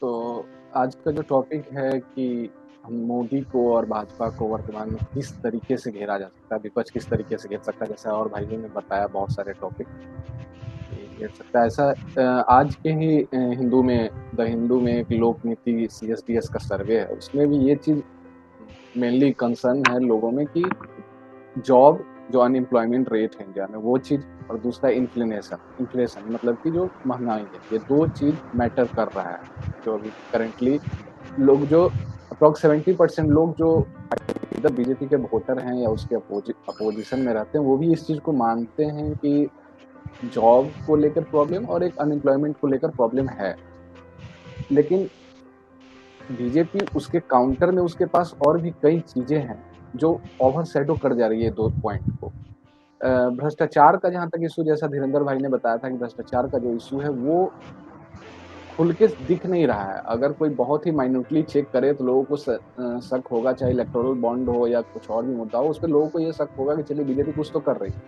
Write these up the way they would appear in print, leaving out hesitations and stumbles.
तो आज का जो टॉपिक है कि हम मोदी को और भाजपा को वर्तमान में किस तरीके से घेरा जा सकता है, विपक्ष किस तरीके से घेर सकता है, जैसा और भाइयों ने बताया बहुत सारे टॉपिक घेर सकता है ऐसा। आज के ही हिंदू में द हिंदू में एक लोक नीति CSDS का सर्वे है, उसमें भी ये चीज मेनली कंसर्न है लोगों में कि जॉब जो अनएम्प्लॉयमेंट रेट है इंडिया में वो चीज, और दूसरा इन्फ्लेशन मतलब कि जो महंगाई है, ये दो चीज मैटर कर रहा है। जो अभी करेंटली लोग जो अप्रोक्स 70% लोग जो इधर बीजेपी के वोटर हैं या उसके अपोजिशन में रहते हैं, वो भी इस चीज को मानते हैं कि जॉब को लेकर प्रॉब्लम और एक अनएम्प्लॉयमेंट को लेकर प्रॉब्लम है। लेकिन बीजेपी उसके काउंटर में उसके पास और भी कई चीजें हैं जो ओवरशैडो कर जा रही है दो पॉइंट को। भ्रष्टाचार का जहां तक इशू, जैसा धीरेन्द्र भाई ने बताया था कि भ्रष्टाचार का जो इशू है वो खुल के दिख नहीं रहा है। अगर कोई बहुत ही माइन्यूटली चेक करे तो लोगों को शक होगा, चाहे इलेक्टोरल बॉन्ड हो या कुछ और भी मुद्दा हो, उस पर लोगों को ये शक होगा कि चलिए बीजेपी कुछ तो कर रही है,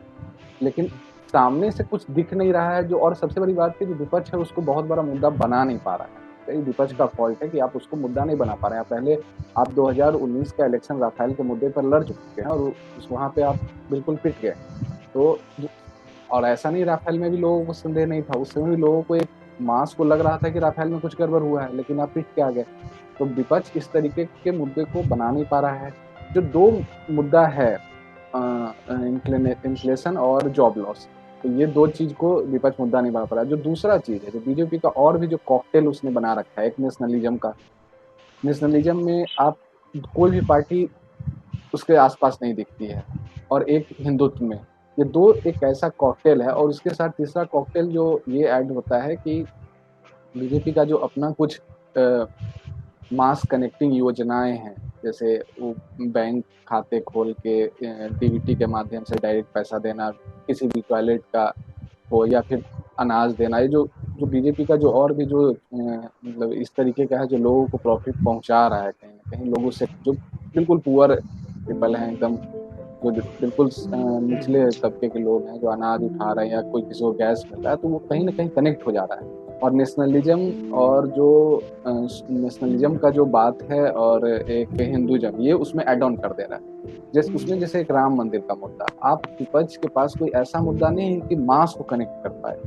लेकिन सामने से कुछ दिख नहीं रहा है। जो और सबसे बड़ी बात है, जो विपक्ष है उसको बहुत बड़ा मुद्दा बना नहीं पा रहा है। कई विपक्ष का फॉल्ट है कि आप उसको मुद्दा नहीं बना पा रहे हैं। पहले आप 2019 का इलेक्शन राफेल के मुद्दे पर लड़ चुके हैं और वहां पे आप बिल्कुल पिट गए। तो और ऐसा नहीं, राफेल में भी लोगों को संदेह नहीं था, उस समय भी लोगों को एक मास को लग रहा था कि राफेल में कुछ गड़बड़ हुआ है, लेकिन आप पिट के आ गए। तो विपक्ष इस तरीके के मुद्दे को बना नहीं पा रहा है। जो दो मुद्दा है, इन्फ्लेशन और जॉब लॉस, तो ये दो चीज को विपक्ष मुद्दा नहीं बना पा रहा है। जो दूसरा चीज है, जो बीजेपी का और भी जो कॉकटेल उसने बना रखा है, एक नेशनलिज्म का। नेशनलिज्म में आप कोई भी पार्टी उसके आसपास नहीं दिखती है, और एक हिंदुत्व में, ये दो एक ऐसा कॉकटेल है। और उसके साथ तीसरा कॉकटेल जो ये ऐड होता है कि बीजेपी का जो अपना कुछ मास कनेक्टिंग योजनाएं हैं, जैसे वो बैंक खाते खोल के डीबीटी के माध्यम से डायरेक्ट पैसा देना, किसी भी टॉयलेट का हो या फिर अनाज देना, ये जो जो बीजेपी का जो और भी जो मतलब इस तरीके का है जो लोगों को प्रॉफिट पहुंचा रहा है, कहीं ना कहीं लोगों से जो बिल्कुल पुअर पीपल हैं, एकदम जो बिल्कुल निचले तबके के लोग हैं, जो अनाज उठा रहे हैं या कोई किसी को गैस मिल रहा है, तो वो कहीं ना कहीं कनेक्ट हो जा रहा है। और नेशनलिज्म और जो नेशनलिज्म का जो बात है और एक हिंदुइज्म, ये उसमें एड ऑन कर दे रहा है। जैसे उसमें जैसे एक राम मंदिर का मुद्दा, आप विपक्ष के पास कोई ऐसा मुद्दा नहीं है कि मास को कनेक्ट कर पाए,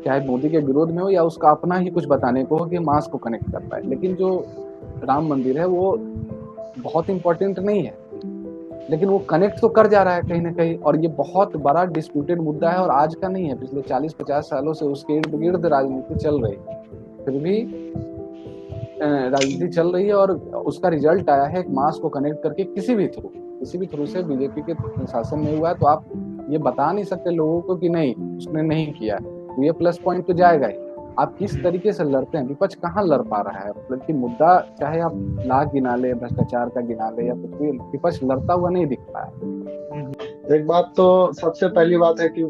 चाहे मोदी के विरोध में हो या उसका अपना ही कुछ बताने को हो कि मास को कनेक्ट कर पाए। लेकिन जो राम मंदिर है वो बहुत इंपॉर्टेंट नहीं है, लेकिन वो कनेक्ट तो कर जा रहा है कहीं ना कहीं, और ये बहुत बड़ा डिस्प्यूटेड मुद्दा है और आज का नहीं है, पिछले 40-50 सालों से उसके इर्द गिर्द राजनीति चल रही है। फिर भी राजनीति चल रही है और उसका रिजल्ट आया है एक मास को कनेक्ट करके किसी भी थ्रू से बीजेपी के शासन में हुआ है। तो आप ये बता नहीं सकते लोगों को कि नहीं उसने नहीं किया, तो ये प्लस पॉइंट तो जाएगा ही। आप किस तरीके से लड़ते हैं, विपक्ष कहाँ लड़ पा रहा है, मतलब कि मुद्दा चाहे आप लाख गिना ले, भ्रष्टाचार का गिना ले या कुछ भी, विपक्ष लड़ता हुआ नहीं दिख रहा है। एक बात तो सबसे पहली बात है कि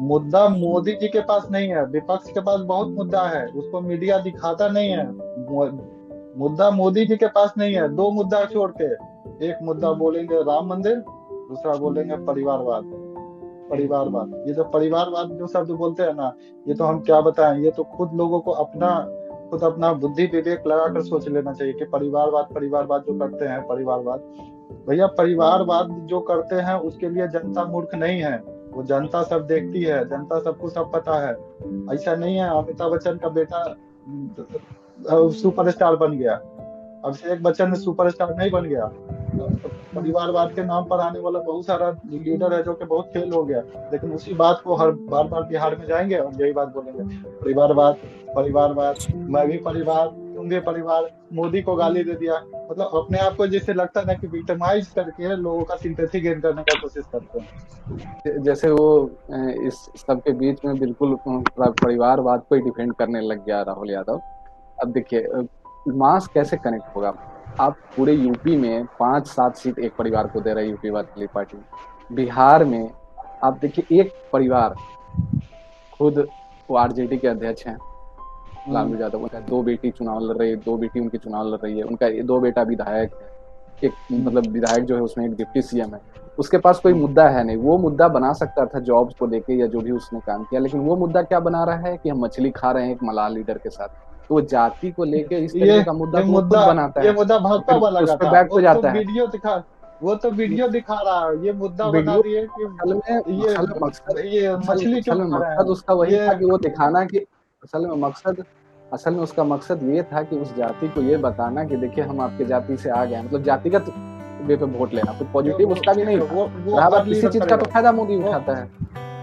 मुद्दा मोदी जी के पास नहीं है, विपक्ष के पास बहुत मुद्दा है, उसको मीडिया दिखाता नहीं है। मुद्दा मोदी जी के पास नहीं है। दो मुद्दा छोड़ के एक मुद्दा बोलेंगे राम मंदिर, दूसरा बोलेंगे परिवारवाद। ये जो परिवारवाद जो शब्द बोलते हैं ना, ये तो हम क्या बताएं, ये तो खुद लोगों को खुद अपना बुद्धि विवेक लगाकर सोच लेना चाहिए कि परिवारवाद जो करते हैं, परिवारवाद भैया, परिवारवाद जो करते हैं उसके लिए जनता मूर्ख नहीं है। वो जनता सब देखती है, जनता सबको सब पता है। ऐसा नहीं है अमिताभ बच्चन का बेटा सुपरस्टार बन गया, अभिषेक बच्चन सुपरस्टार नहीं बन गया। परिवारवाद के नाम पर आने वाला बहुत सारा लीडर है जो कि बहुत फेल हो गया, लेकिन उसी बात को हर बार बार बिहार में जाएंगे और यही बात बोलेंगे, परिवारवाद, मैं भी परिवार, तुम भी परिवार, मोदी को गाली दे दिया। मतलब अपने आप को जैसे लगता है ना कि विक्टिमाइज करके लोगों का सिंपैथी गेन करने का कोशिश करते हैं। जैसे वो इस सब के बीच में बिल्कुल परिवारवाद को ही डिफेंड करने लग गया राहुल यादव। अब देखिए मास कैसे कनेक्ट होगा, आप पूरे यूपी में 5-7 सीट एक परिवार को दे रहे यूपी वाली पार्टी। बिहार में आप देखिए एक परिवार, खुद वो आरजेडी के अध्यक्ष हैं लालू यादव, उनका 2 बेटी चुनाव लड़ रही है, 2 बेटी उनकी चुनाव लड़ रही है, उनका 2 बेटा विधायक है, एक मतलब विधायक जो है उसमें एक डिप्टी सीएम है। उसके पास कोई मुद्दा है नहीं। वो मुद्दा बना सकता था जॉब्स को लेके या जो भी उसने काम किया, लेकिन वो मुद्दा क्या बना रहा है कि हम मछली खा रहे हैं एक मलाह लीडर के साथ। तो वो जाति को लेके इस ये तरीके का मुद्दा ये तो वो खुद मुद्दा बनाता ये है, मुद्दा और भाजपा फिर वाला उस का पर था, बैक हो जाता है। वो तो वीडियो दिखा रहा है, ये मुद्दा बता वीडियो दिए कि ये असल में मकसद ये मछली क्यों असल में खा रहे मकसद उसका हैं वही ये। था कि वो दिखाना कि असल में मकसद असल में उसका मकसद ये था कि उस जाति को ये बताना कि देखिए हम आपके जाति से आ गए हैं, मतलब जातिगत वे पे वोट लेना, कुछ पॉजिटिव उसका भी नहीं था। वो रहा हर बात इसी लीडर चीज का करेगा। तो फायदा मोदी वो उठाता है।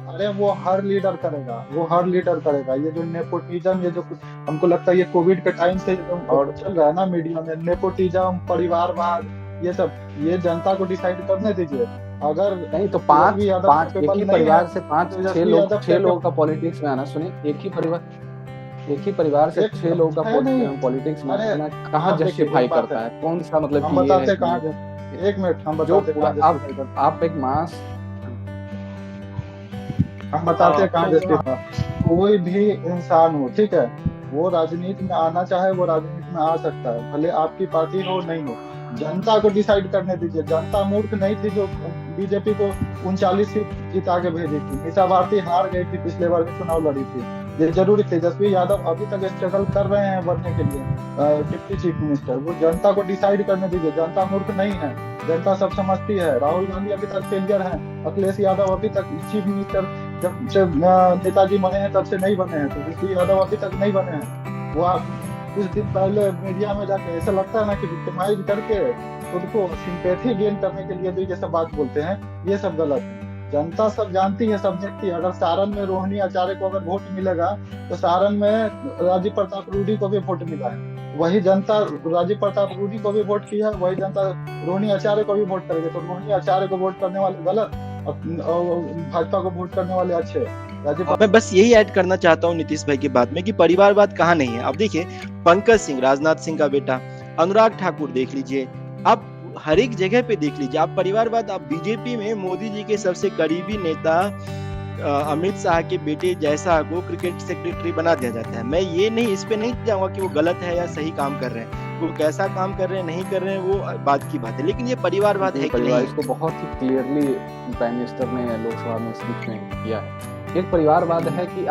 अरे वो हर लीडर करेगा, वो हर लीडर करेगा। ये जो नेपोटिज्म, ये जो कुछ हमको लगता है ये कोविड के टाइम से जो और चल रहा है ना मीडिया में, नेपोटिज्म, परिवारवाद, ये जनता को डिसाइड करने दीजिए। अगर नहीं तो तेजस्वी पांच यादव पांच एक कैपेबल ही नहीं है, परिवार से पांच तेजस्वी यादव छह कैपेबल लोगों का पॉलिटिक्स में आना, सुनिए, एक ही परिवार से एक 6 लोगों है नहीं। का पॉलिटिक्स में अरे आना कहाँ आप देखिए, जस्टिफाई एक बात है, करता है, कौन सा मतलब हम कि ये है बताते कि कहाँ एक मिनट, हम जो बताते पूरा कहाँ जस्टिफाई करते आप एक मास। हम बताते हैं कहाँ तो जस्टिफाई। कोई भी इंसान हो, ठीक है, वो राजनीति में आना चाहे वो राजनीति में आ सकता है, भले आपकी पार्टी हो नहीं हो। जनता को डिसाइड करने दीजिए। जनता मूर्ख नहीं थी जो बीजेपी को 39 सीट जिता के भेजी थी। मीसा भारती हार गई थी, पिछले बार भी चुनाव लड़ी थी। ये जरूरी तेजस्वी यादव अभी तक स्ट्रगल कर रहे हैं बनने के लिए डिप्टी चीफ मिनिस्टर। वो जनता को डिसाइड करने दीजिए। जनता मूर्ख नहीं है, जनता सब समझती है। राहुल गांधी अभी तक फेलियर है, अखिलेश यादव अभी तक चीफ मिनिस्टर जब से नेताजी बने हैं तब से नहीं बने हैं, तेजस्वी यादव अभी तक नहीं बने हैं। वो कुछ दिन पहले मीडिया में जाके ऐसा लगता है ना कि विक्टिमाइज करके खुद को सिंपैथी गेन करने के लिए भी ये सब बात बोलते हैं। ये सब गलत है। जनता सब जानती है, सब देखती है। अगर सारण में रोहिणी आचार्य को अगर वोट मिलेगा तो सारण में राजीव प्रताप रूडी को भी वोट मिला है। वही जनता राजीव प्रताप रूडी को भी वोट किया है, वही जनता रोहिणी आचार्य को भी वोट करेगी। तो रोहिणी आचार्य को वोट करने वाले गलत और भाजपा को वोट करने वाले अच्छे। मैं बस यही ऐड करना चाहता हूँ नीतीश भाई की बात में कि परिवारवाद कहाँ नहीं है। अब देखिए, पंकज सिंह, राजनाथ सिंह का बेटा, अनुराग ठाकुर देख लीजिए, आप हर एक जगह पे देख लीजिए आप परिवारवाद। आप बीजेपी में मोदी जी के सबसे करीबी नेता अमित शाह के बेटे जैसा को क्रिकेट सेक्रेटरी बना दिया जाता है। मैं ये नहीं, इस पे नहीं जाऊंगा कि वो गलत है या सही काम कर रहे हैं, वो कैसा काम कर रहे हैं नहीं कर रहे हैं वो बात की बात है, लेकिन ये परिवारवाद है कि नहीं? इसको बहुत ही क्लियरली प्राइम मिनिस्टर ने लोकसभा में स्पीच में किया है। एक परिवारवाद है कि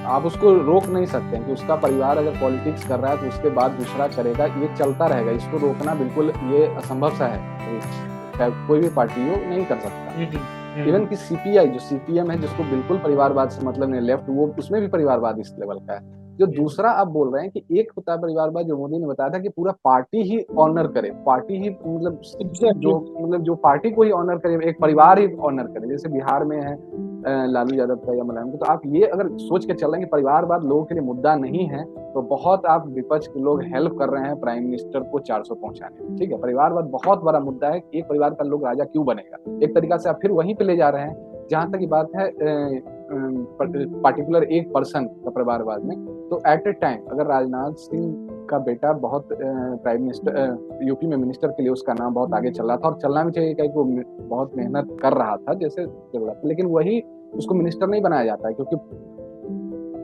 आप उसको रोक नहीं सकते कि उसका परिवार अगर पॉलिटिक्स कर रहा है तो उसके बाद दूसरा करेगा, ये चलता रहेगा। इसको रोकना बिल्कुल ये असंभव सा है, कोई भी पार्टी हो नहीं कर सकता। इवन कि सीपीआई जो सीपीएम है, जिसको बिल्कुल परिवारवाद से मतलब नहीं, लेफ्ट, वो उसमें भी परिवारवाद इस लेवल का है। जो दूसरा आप बोल रहे हैं कि एक होता है परिवारवाद, जो मोदी ने बताया था कि पूरा पार्टी ही ऑनर करे, पार्टी ही मतलब जो पार्टी को ही ऑनर करे, एक परिवार ही ऑनर करे, जैसे बिहार में है लालू यादव का या मुलायम का। तो आप ये अगर सोच के चल रहे हैं कि परिवारवाद लोगों के लिए मुद्दा नहीं है, तो बहुत आप विपक्ष के लोग हेल्प कर रहे हैं प्राइम मिनिस्टर को 400 पहुंचाने में। ठीक है, परिवारवाद बहुत बड़ा मुद्दा है। एक परिवार का लोग राजा क्यों बनेगा, एक तरीका से आप फिर वहीं पे ले जा रहे हैं जहां तक की बात है पर्टिकुलर एक पर्सन का परिवारवाद में। तो एट ए टाइम अगर राजनाथ सिंह का बेटा बहुत प्राइम मिनिस्टर यूपी में मिनिस्टर के लिए उसका नाम बहुत आगे चल रहा था, और चलना भी चाहिए क्योंकि वो बहुत मेहनत कर रहा था जैसे जरूरत, लेकिन वही उसको मिनिस्टर नहीं बनाया जाता है क्योंकि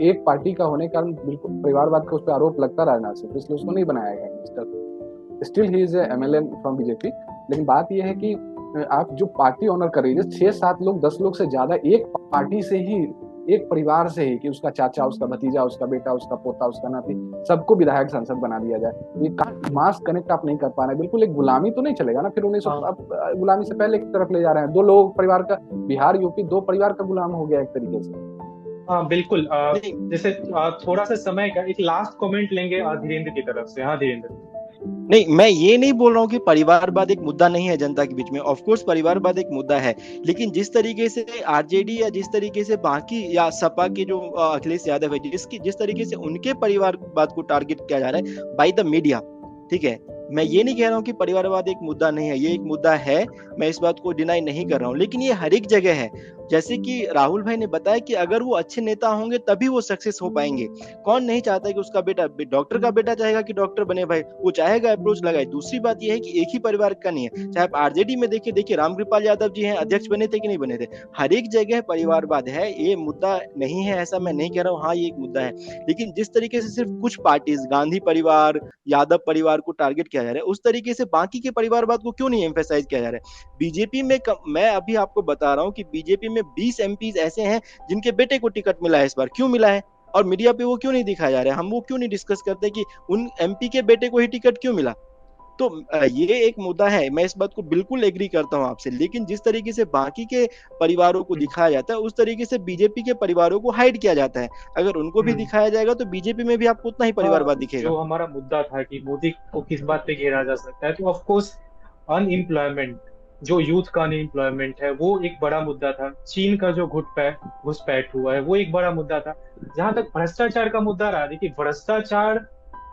एक पार्टी का होने के कारण बिल्कुल परिवारवाद का उस पर आरोप लगता राजनाथ सिंह, इसलिए उसको नहीं बनाया गया minister. Still he is MLA from BJP. लेकिन बात यह है कि आप जो पार्टी ऑनर कर रही है, 6-7 लोग 10 लोग से ज्यादा एक पार्टी से ही, एक परिवार से ही, कि उसका चाचा, उसका भतीजा, उसका बेटा, उसका पोता, उसका नाती, सबको विधायक सांसद बना दिया जाए, ये मास कनेक्ट आप नहीं कर पा रहे। बिल्कुल एक गुलामी तो नहीं चलेगा ना फिर। 1900 आप गुलामी से पहले की तरफ ले जा रहे हैं। 2 लोग परिवार का, बिहार यूपी 2 परिवार का गुलाम हो गया एक तरीके से। हाँ बिल्कुल। जैसे थोड़ा सा समय का एक लास्ट कमेंट लेंगे धीरेन्द्र की तरफ से। हाँ धीरेन्द्र। नहीं, मैं ये नहीं बोल रहा हूँ कि परिवारवाद एक मुद्दा नहीं है जनता के बीच में। ऑफ कोर्स परिवारवाद एक मुद्दा है, लेकिन जिस तरीके से आरजेडी या जिस तरीके से बाकी या सपा के जो अखिलेश यादव है, जिस तरीके से उनके परिवारवाद को टारगेट किया जा रहा है बाय द मीडिया, ठीक है, मैं ये नहीं कह रहा हूँ कि परिवारवाद एक मुद्दा नहीं है, ये एक मुद्दा है, मैं इस बात को डिनाई नहीं कर रहा हूँ, लेकिन ये हर एक जगह है। जैसे कि राहुल भाई ने बताया कि अगर वो अच्छे नेता होंगे तभी वो सक्सेस हो पाएंगे। कौन नहीं चाहता कि उसका बेटा, डॉक्टर का बेटा चाहेगा कि डॉक्टर बने भाई, वो चाहेगा, अप्रोच लगाए। दूसरी बात यह है कि एक ही परिवार का नहीं है। चाहे आप आरजेडी में देखिए रामकृपाल यादव जी हैं, अध्यक्ष बने थे कि नहीं बने थे। हर एक जगह परिवारवाद है, ये मुद्दा नहीं है ऐसा मैं नहीं कह रहा हूँ, हाँ ये एक मुद्दा है। लेकिन जिस तरीके से सिर्फ कुछ पार्टीज, गांधी परिवार, यादव परिवार को टारगेट किया जा रहा है, उस तरीके से बाकी के परिवारवाद को क्यों नहीं एम्फेसाइज किया जा रहा है? बीजेपी में मैं अभी आपको बता रहा हूँ कि बीजेपी में 20 एमपीज ऐसे हैं जिनके बेटे को टिकट मिला है इस बार। क्यों मिला है? और मीडिया पे वो क्यों नहीं दिखाया जा रहा है? हम वो क्यों नहीं डिस्कस करते कि उन एमपी के बेटे को ही टिकट क्यों मिला? तो ये एक मुद्दा है, मैं इस बात को बिल्कुल एग्री करता हूं आपसे, लेकिन जिस तरीके से बाकी के परिवारों को दिखाया जाता है उस तरीके से बीजेपी के परिवारों को हाइड किया जाता है। अगर उनको भी दिखाया जाएगा तो बीजेपी में भी आपको उतना ही परिवारवाद दिखेगा। जो हमारा मुद्दा था कि मोदी को किस बात पे घेरा जा सकता है, तो ऑफ कोर्स अनएम्प्लॉयमेंट, जो यूथ का अनएम्प्लॉयमेंट है वो एक बड़ा मुद्दा था। चीन का जो घुसपैठ हुआ है वो एक बड़ा मुद्दा था। जहां तक भ्रष्टाचार का मुद्दा रहा, देखिए भ्रष्टाचार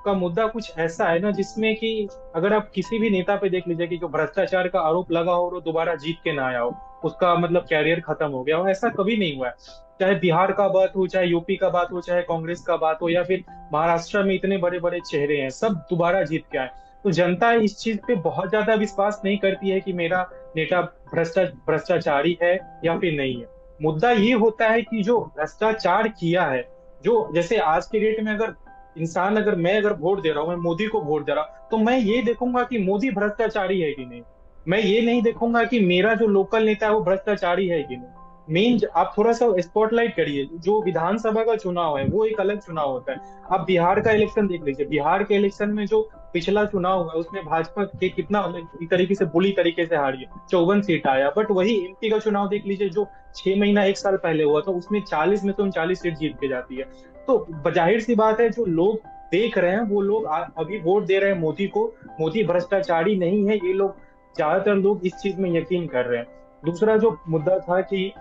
का मुद्दा कुछ ऐसा है ना जिसमें कि अगर आप किसी भी नेता पे देख लीजिए कि जो भ्रष्टाचार का आरोप लगा हो और वो दोबारा जीत के ना आया हो, उसका मतलब कैरियर खत्म हो गया हो, ऐसा कभी नहीं हुआ है। चाहे बिहार का बात हो, चाहे यूपी का बात हो, चाहे कांग्रेस का बात हो, या फिर महाराष्ट्र में इतने बड़े बड़े चेहरे हैं, सब दोबारा जीत के आए। तो जनता इस चीज पे बहुत ज्यादा विश्वास नहीं करती है कि मेरा नेता भ्रष्टाचारी है या फिर नहीं है। मुद्दा ये होता है कि जो भ्रष्टाचार किया है, जो जैसे आज के डेट में अगर इंसान, अगर मैं अगर वोट दे रहा हूँ, मैं मोदी को वोट दे रहा हूँ, तो मैं ये देखूंगा कि मोदी भ्रष्टाचारी है कि नहीं। मैं ये नहीं देखूंगा कि मेरा जो लोकल नेता है वो भ्रष्टाचारी है कि नहीं। मेन आप थोड़ा सा स्पॉटलाइट करिए, जो विधानसभा का चुनाव है वो एक अलग चुनाव होता है। आप बिहार का इलेक्शन देख लीजिए, बिहार के इलेक्शन में जो पिछला चुनाव हुआ उसमें भाजपा के कितना एक तरीके से बुरी तरीके से हारी है, 54 सीट आया। बट वही एमपी का चुनाव देख लीजिए जो 6 महीना 1 साल पहले हुआ था, उसमें 40 में से 39 सीट जीत के जाती है। तो जाहिर सी बात है, जो लोग देख रहे हैं वो लोग अभी वोट दे रहे हैं मोदी को। मोदी भ्रष्टाचारी नहीं है, ये लोग, ज्यादातर लोग इस चीज में यकीन कर रहे हैं। दूसरा जो मुद्दा था कि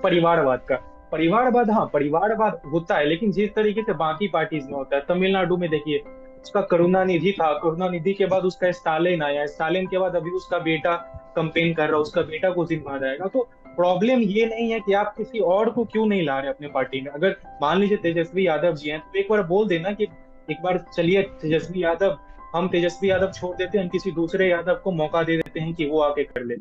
परिवारवाद का, परिवारवाद, हाँ परिवारवाद होता है, लेकिन जिस तरीके से बाकी पार्टीज में होता है, तमिलनाडु में देखिए उसका करुणानिधि था, करुणानिधि के बाद उसका स्टालिन आया, स्टालिन के बाद अभी उसका बेटा कंपेन कर रहा है, उसका बेटा को जिम्मा जाएगा। तो प्रॉब्लम ये नहीं है कि आप किसी और को क्यों नहीं ला रहे अपने पार्टी में। अगर मान लीजिए तेजस्वी यादव जी हैं, तो एक बार बोल देना कि एक बार चलिए तेजस्वी यादव, हम तेजस्वी यादव छोड़ देते हैं, हम किसी दूसरे यादव को मौका दे देते हैं कि वो आके कर ले।